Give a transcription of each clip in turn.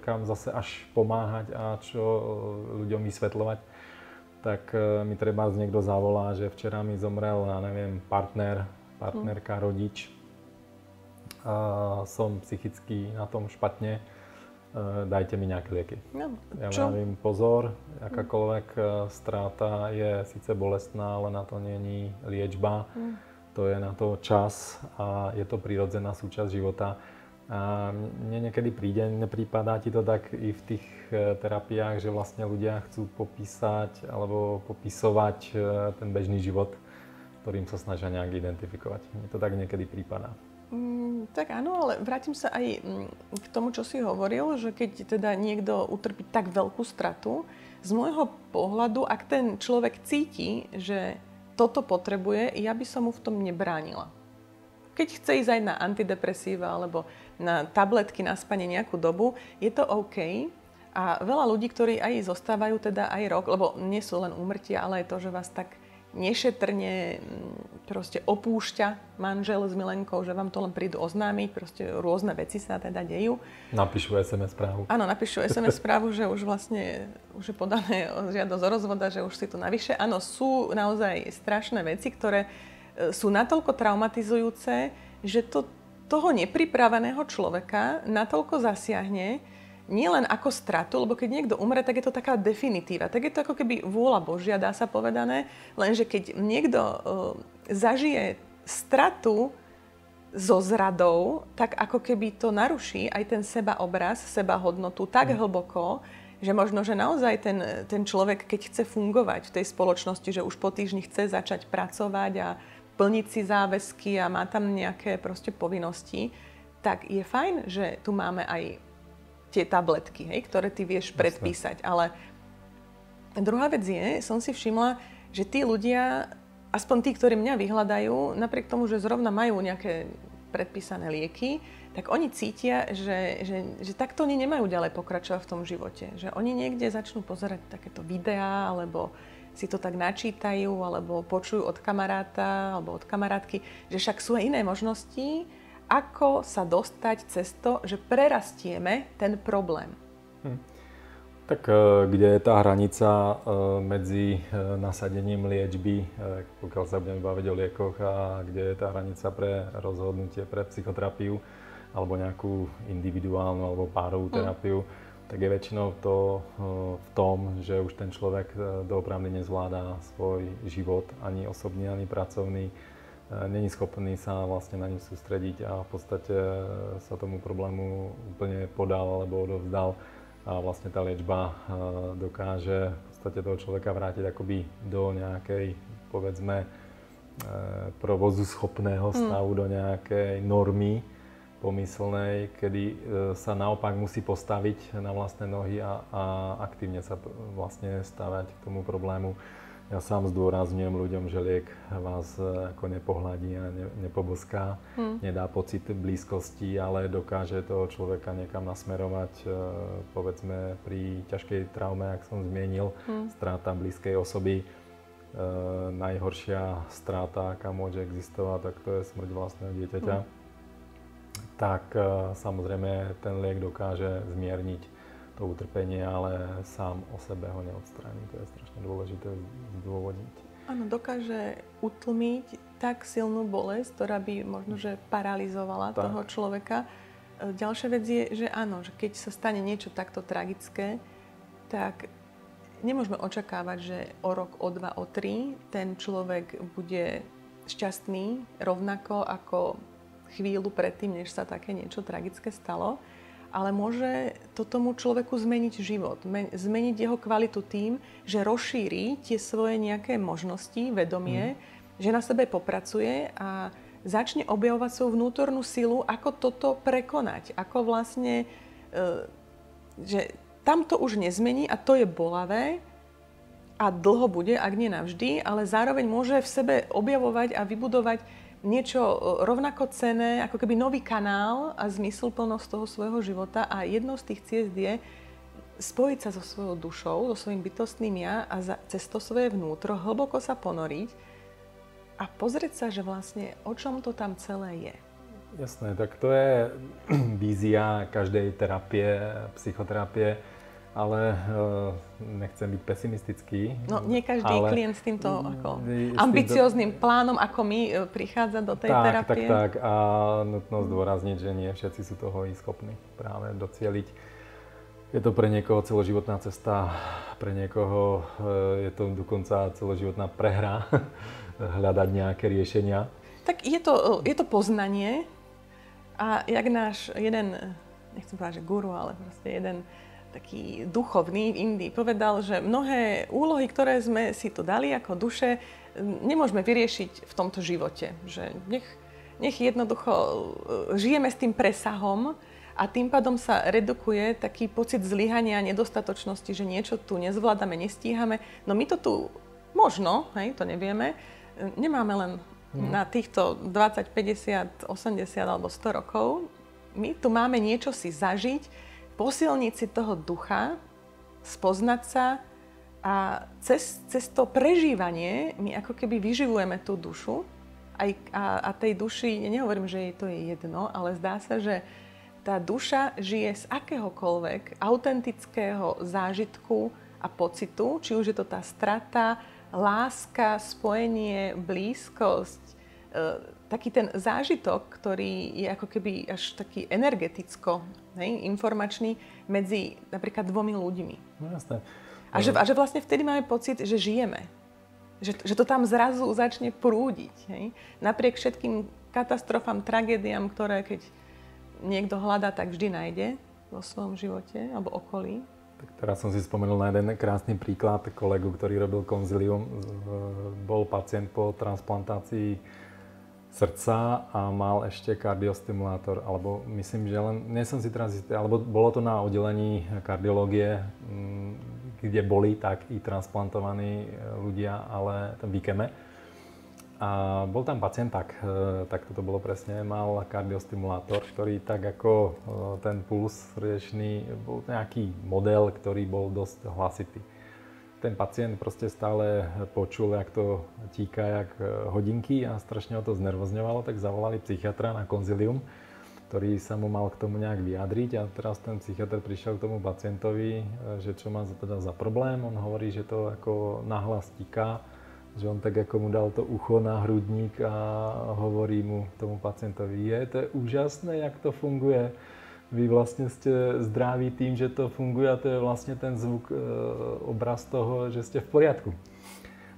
kam zase až pomáhať a čo ľuďom vysvetľovať, tak mi treba niekto zavolá, že včera mi zomrel, ja neviem, partnerka, rodič. Som psychicky na tom špatne, dajte mi nejaké lieky. No, ja vravím, pozor, akákoľvek stráta je síce bolestná, ale na to nie je liečba. To je na to čas a je to prirodzená súčasť života. A mne niekedy príde, neprípadá ti to tak i v tých terapiách, že vlastne ľudia chcú popísať alebo popisovať ten bežný život, ktorým sa snažia nejak identifikovať. Mne to tak niekedy prípadá. Tak áno, ale vrátim sa aj k tomu, čo si hovoril, že keď teda niekto utrpí tak veľkú stratu, z môjho pohľadu, ak ten človek cíti, že toto potrebuje, ja by som mu v tom nebránila. Keď chce ísť aj na antidepresíva alebo na tabletky na spanie nejakú dobu, je to OK. A veľa ľudí, ktorí aj zostávajú teda aj rok, lebo nie sú len úmrtia, ale aj to, že vás tak nešetrne proste opúšťa manžel s milenkou, že vám to len prídu oznámiť, proste rôzne veci sa teda dejú. Napíšu SMS správu. Áno, napíšu SMS správu, že už vlastne už je podané žiadosť o rozvoda, že už si tu navyše. Áno, sú naozaj strašné veci, ktoré sú natoľko traumatizujúce, že to toho nepripraveného človeka natoľko zasiahne, nie len ako stratu, lebo keď niekto umre, tak je to taká definitíva. Tak je to ako keby vôľa Božia, dá sa povedané. Lenže keď niekto zažije stratu so zradou, tak ako keby to naruší aj ten sebaobraz, sebahodnotu tak hlboko, že možno, že naozaj ten človek, keď chce fungovať v tej spoločnosti, že už po týždni chce začať pracovať a plniť si záväzky a má tam nejaké proste povinnosti, tak je fajn, že tu máme aj tie tabletky, hej, ktoré ty vieš predpísať. Ale druhá vec je, som si všimla, že tí ľudia, aspoň tí, ktorí mňa vyhľadajú, napriek tomu, že zrovna majú nejaké predpísané lieky, tak oni cítia, že takto oni nemajú ďalej pokračovať v tom živote. Že oni niekde začnú pozerať takéto videá, alebo si to tak načítajú, alebo počujú od kamaráta, alebo od kamarátky, že však sú aj iné možnosti, ako sa dostať cez to, že prerastieme ten problém. Tak kde je tá hranica medzi nasadením liečby, pokiaľ sa budeme baviť o liekoch, a kde je tá hranica pre rozhodnutie, pre psychoterapiu, alebo nejakú individuálnu alebo párovú terapiu, tak je väčšinou to v tom, že už ten človek doopravdy nezvláda svoj život, ani osobný, ani pracovný. Není schopný sa vlastne na ňu sústrediť a v podstate sa tomu problému úplne podal alebo odovzdal. A vlastne tá liečba dokáže v podstate toho človeka vrátiť akoby do nejakej, povedzme, provozu schopného stavu, do nejakej normy pomyslnej, kedy sa naopak musí postaviť na vlastné nohy a aktívne sa vlastne stavať k tomu problému. Ja sám zdôrazňujem ľuďom, že liek vás ako nepohľadí a nepoboská, nedá pocit blízkosti, ale dokáže toho človeka niekam nasmerovať, povedzme pri ťažkej traume, ak som zmienil, strata blízkej osoby. Najhoršia strata, aká môže existovať, tak to je smrť vlastného dieťaťa. Tak samozrejme ten liek dokáže zmierniť to utrpenie, ale sám o sebe ho neodstráni. To je strašne dôležité zdôvodniť. Áno, dokáže utlmiť tak silnú bolesť, ktorá by možno, že paralizovala toho človeka. Ďalšia vec je, že áno, že keď sa stane niečo takto tragické, tak nemôžeme očakávať, že o rok, o dva, o tri ten človek bude šťastný rovnako ako chvíľu predtým, než sa také niečo tragické stalo. Ale môže to tomu človeku zmeniť život, zmeniť jeho kvalitu tým, že rozšíri tie svoje nejaké možnosti, vedomie, že na sebe popracuje a začne objavovať svoju vnútornú silu, ako toto prekonať. Ako vlastne, že tam to už nezmení a to je bolavé a dlho bude, ak nie navždy, ale zároveň môže v sebe objavovať a vybudovať niečo rovnako cenné, ako keby nový kanál a zmysluplnosť toho svojho života. A jednou z tých ciest je spojiť sa so svojou dušou, so svojím bytostným ja a cez to svoje vnútro hlboko sa ponoriť a pozrieť sa, že vlastne o čom to tam celé je. Jasné, tak to je vízia každej terapie, psychoterapie, ale nechcem byť pesimistický. No nie každý klient s týmto ako ambicióznym plánom, ako my, prichádza do tej terapie. Tak. A nutno zdôrazniť, že nie všetci sú toho schopní práve docieliť. Je to pre niekoho celoživotná cesta, pre niekoho je to dokonca celoživotná prehra hľadať nejaké riešenia. Tak je to poznanie a jak náš jeden, nechcem povedať, že guru, ale proste jeden taký duchovný v Indii povedal, že mnohé úlohy, ktoré sme si tu dali ako duše, nemôžeme vyriešiť v tomto živote. Že nech jednoducho žijeme s tým presahom a tým pádom sa redukuje taký pocit zlyhania a nedostatočnosti, že niečo tu nezvládame, nestíhame. No my to tu možno, hej, to nevieme, nemáme len na týchto 20, 50, 80 alebo 100 rokov. My tu máme niečo si zažiť, posilniť si toho ducha, spoznať sa a cez to prežívanie my ako keby vyživujeme tú dušu a tej duši, nehovorím, že jej to je jedno, ale zdá sa, že tá duša žije z akéhokoľvek autentického zážitku a pocitu, či už je to tá strata, láska, spojenie, blízkosť, taký ten zážitok, ktorý je ako keby až taký energeticko, informačný medzi napríklad dvomi ľuďmi. No jasné. A že vlastne vtedy máme pocit, že žijeme. Že to tam zrazu začne prúdiť. Hej? Napriek všetkým katastrofám, tragédiám, ktoré keď niekto hľadá, tak vždy nájde vo svojom živote alebo okolí. Tak teraz som si spomenul na jeden krásny príklad kolegu, ktorý robil konzilium. Bol pacient po transplantácii srdca a mal ešte kardiostimulátor, alebo myslím, že len, nie som si teraz istý, alebo bolo to na oddelení kardiológie, kde boli tak i transplantovaní ľudia, ale v IKEME. A bol tam pacient tak toto bolo presne, mal kardiostimulátor, ktorý tak ako ten puls srdečný, bol nejaký model, ktorý bol dosť hlasitý. Ten pacient proste stále počul, jak to tíka, jak hodinky a strašne ho to znervozňovalo, tak zavolali psychiatra na konzilium, ktorý sa mu mal k tomu nejak vyjadriť a teraz ten psychiatr prišiel k tomu pacientovi, že čo má teda za problém. On hovorí, že to ako nahlas tíka, že on tak ako mu dal to ucho na hrudník a hovorí mu tomu pacientovi, to je úžasné, jak to funguje. Vy vlastne ste zdraví tým, že to funguje a to je vlastne ten zvuk, obraz toho, že ste v poriadku.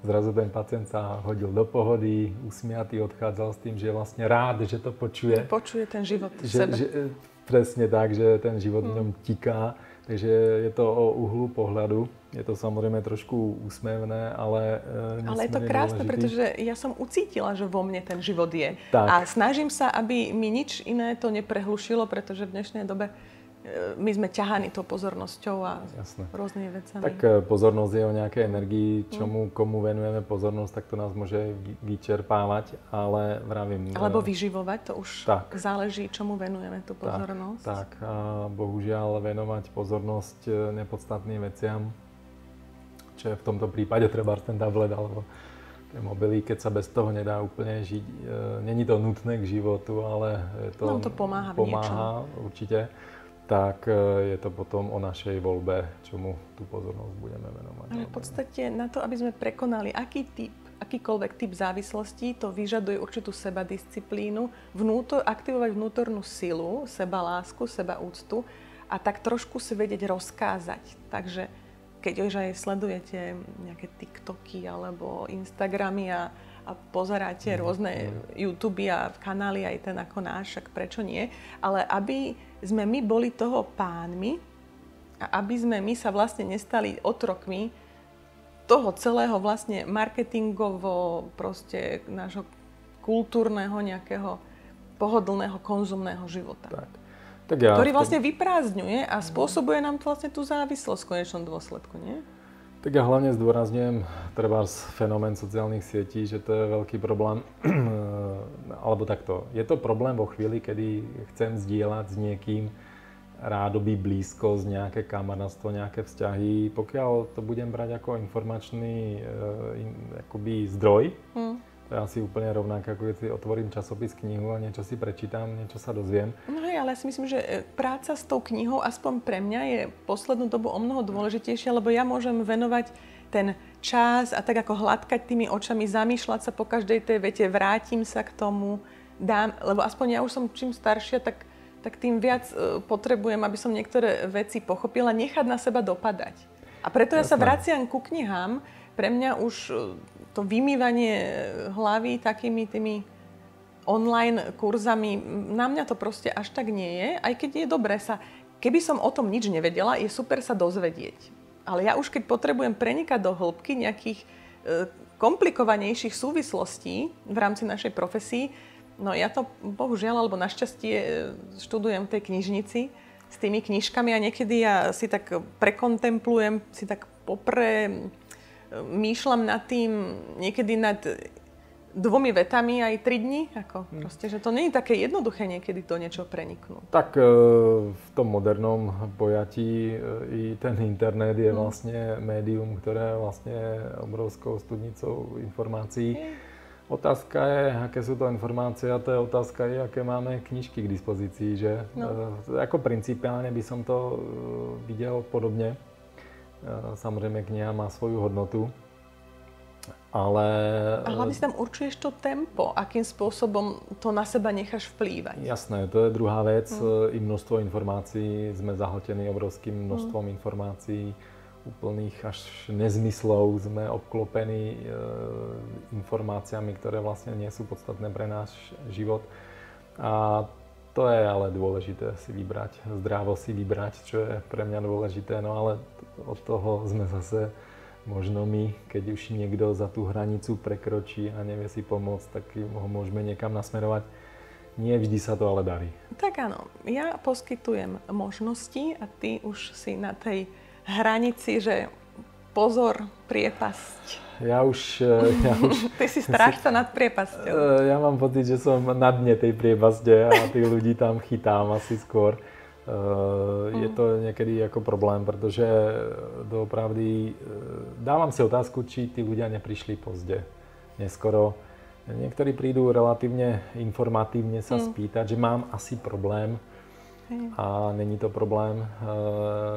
Zrazu ten pacient sa hodil do pohody, usmiatý, odchádzal s tým, že je vlastne rád, že to počuje. Počuje ten život v sebe. Presne tak, že ten život v ňom tiká. Takže je to o uhlu pohľadu. Je to samozrejme trošku úsmevné, ale je to krásne, pretože ja som ucítila, že vo mne ten život je. Tak. A snažím sa, aby mi nič iné to neprehlušilo, pretože v dnešnej dobe my sme ťahaní tou pozornosťou a rôznymi vecami. Tak pozornosť je o nejakej energii, komu venujeme pozornosť, tak to nás môže vyčerpávať, ale vravím... Alebo vyživovať, to už záleží, čomu venujeme tú pozornosť. Tak, a bohužiaľ venovať pozornosť nepodstatným veciam, čo je v tomto prípade treba ten tablet alebo tie mobily, keď sa bez toho nedá úplne žiť. Není to nutné k životu, ale nám to pomáha v niečom. Určite. Tak je to potom o našej voľbe, čomu tú pozornosť budeme venovať. Ale v podstate na to, aby sme prekonali akýkoľvek typ závislosti, to vyžaduje určitú sebadisciplínu, aktivovať vnútornú silu, sebalásku, sebaúctu a tak trošku si vedieť rozkázať. Takže keď už aj sledujete nejaké TikToky alebo Instagramy a pozeráte rôzne YouTube a kanály, aj ten ako náš, však prečo nie, ale aby sme my boli toho pánmi a aby sme my sa vlastne nestali otrokmi toho celého vlastne marketingovo proste nášho kultúrneho nejakého pohodlného konzumného života. Ktorý vlastne vyprázdňuje a spôsobuje nám to vlastne tú závislosť v konečnom dôsledku, nie? Tak ja hlavne zdôrazňujem trebárs fenomén sociálnych sietí, že to je veľký problém, alebo takto. Je to problém vo chvíli, kedy chcem zdieľať s niekým rádoby blízkosť, nejaké kamarátstvo, nejaké vzťahy. Pokiaľ to budem brať ako informačný akoby zdroj, To je asi úplne rovnaké, ako keď si otvorím časopis, knihu a niečo si prečítam, niečo sa dozviem. No hej, ale ja si myslím, že práca s tou knihou, aspoň pre mňa, je poslednú dobu o mnoho dôležitejšia, lebo ja môžem venovať ten čas a tak ako hladkať tými očami, zamýšľať sa po každej tej vete, vrátim sa k tomu, lebo aspoň ja už som čím staršia, tak tým viac potrebujem, aby som niektoré veci pochopila, nechať na seba dopadať. A preto ja sa vraciam ku knihám. Pre mňa už to vymývanie hlavy takými tými online kurzami, na mňa to proste až tak nie je, aj keď je dobré sa, keby som o tom nič nevedela, je super sa dozvedieť. Ale ja už keď potrebujem prenikať do hĺbky nejakých komplikovanejších súvislostí v rámci našej profesii, no ja to bohužiaľ, alebo našťastie študujem v tej knižnici s tými knižkami a niekedy ja si tak prekontemplujem, si tak myšľam nad tým, niekedy nad 2 vetami aj 3 dní. Proste, že to nie je také jednoduché niekedy do niečo preniknúť. Tak v tom modernom pojatí i ten internet je vlastne médium, ktoré je vlastne obrovskou studnicou informácií. Otázka je, aké sú to informácie, a to je otázka, aké máme knižky k dispozícii. Že? Ako principiálne by som to videl podobne. Samozrejme, kniha má svoju hodnotu, ale... A hlavne si tam určuješ to tempo, akým spôsobom to na seba necháš vplývať. Jasné, to je druhá vec. I množstvo informácií, sme zahltení obrovským množstvom informácií, úplných až nezmyslov, sme obklopení informáciami, ktoré vlastne nie sú podstatné pre náš život. A to je ale dôležité si vybrať, zdravo si vybrať, čo je pre mňa dôležité. No ale od toho sme zase možno my, keď už niekto za tú hranicu prekročí a nevie si pomôcť, tak ho môžeme niekam nasmerovať. Nie vždy sa to ale darí. Tak áno, ja poskytujem možnosti a ty už si na tej hranici, že pozor, priepasť. Ja už... Ty si strážca nad priepasťou. Ja mám pocit, že som na dne tej priepaste a tých ľudí tam chytám asi skôr. Je to niekedy ako problém, pretože doopravdy dávam si otázku, či tí ľudia neprišli pozde, neskoro. Niektorí prídu relatívne informatívne sa spýtať, že mám asi problém. A není to problém.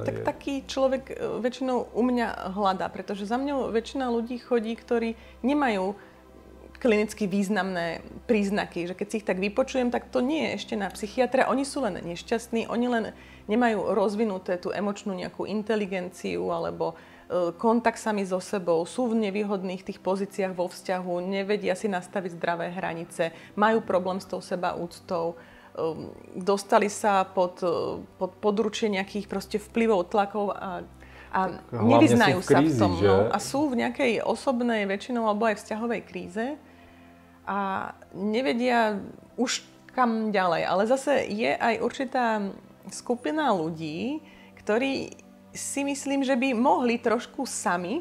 Tak taký človek väčšinou u mňa hľadá, pretože za mňou väčšina ľudí chodí, ktorí nemajú klinicky významné príznaky, že keď si ich tak vypočujem, tak to nie je ešte na psychiatra. Oni sú len nešťastní, oni len nemajú rozvinuté tú emočnú nejakú inteligenciu alebo kontakt sami so sebou, sú v nevýhodných tých pozíciách vo vzťahu, nevedia si nastaviť zdravé hranice, majú problém s tou sebaúctou, dostali sa pod područie nejakých proste vplyvov, tlakov a nevyznajú sa v tom. No, a sú v nejakej osobnej väčšinou alebo aj vzťahovej kríze a nevedia už kam ďalej. Ale zase je aj určitá skupina ľudí, ktorí si myslím, že by mohli trošku sami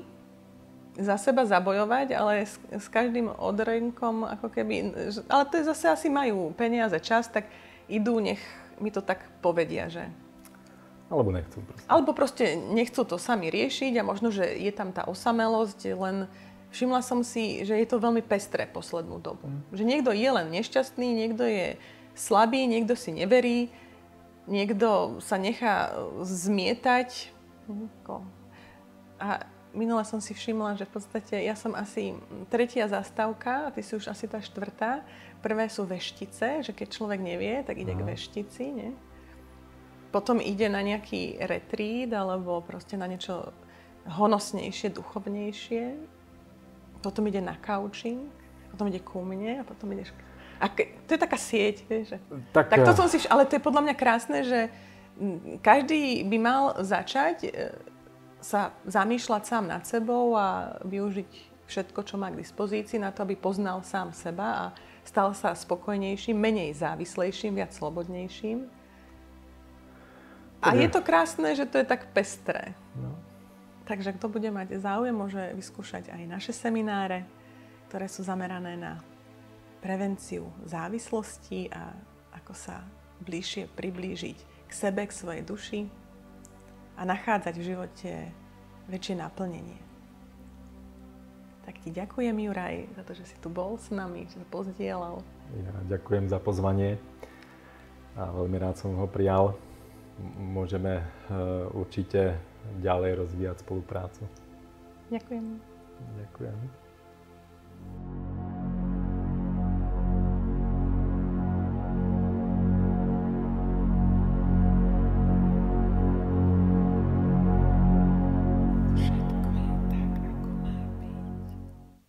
za seba zabojovať, ale s každým odrenkom ako keby... Ale to je zase asi majú peniaze, čas, tak idú, nech mi to tak povedia, že... Alebo nechcú proste. Alebo proste nechcú to sami riešiť a možno, že je tam tá osamelosť, len všimla som si, že je to veľmi pestré poslednú dobu. Že niekto je len nešťastný, niekto je slabý, niekto si neverí, niekto sa nechá zmietať. A minule som si všimla, že v podstate ja som asi 3. zastávka a ty si už asi tá 4. Prvé sú veštice, že keď človek nevie, tak ide k veštici, nie? Potom ide na nejaký retrít alebo proste na niečo honosnejšie, duchovnejšie. Potom ide na coaching, potom ide ku mne a potom ideš... to je taká sieť, vieš, že... Tak to som si... Ale to je podľa mňa krásne, že každý by mal začať sa zamýšľať sám nad sebou a využiť všetko, čo má k dispozícii na to, aby poznal sám seba a stal sa spokojnejším, menej závislejším, viac slobodnejším. A je to krásne, že to je tak pestré. No. Takže kto bude mať záujem, môže vyskúšať aj naše semináre, ktoré sú zamerané na prevenciu závislosti a ako sa bližšie priblížiť k sebe, k svojej duši a nachádzať v živote väčšie naplnenie. Tak ti ďakujem, Juraj, za to, že si tu bol s nami, že si pozdielal. Ja ďakujem za pozvanie a veľmi rád som ho prijal. Môžeme určite ďalej rozvíjať spoluprácu. Ďakujem. Ďakujem.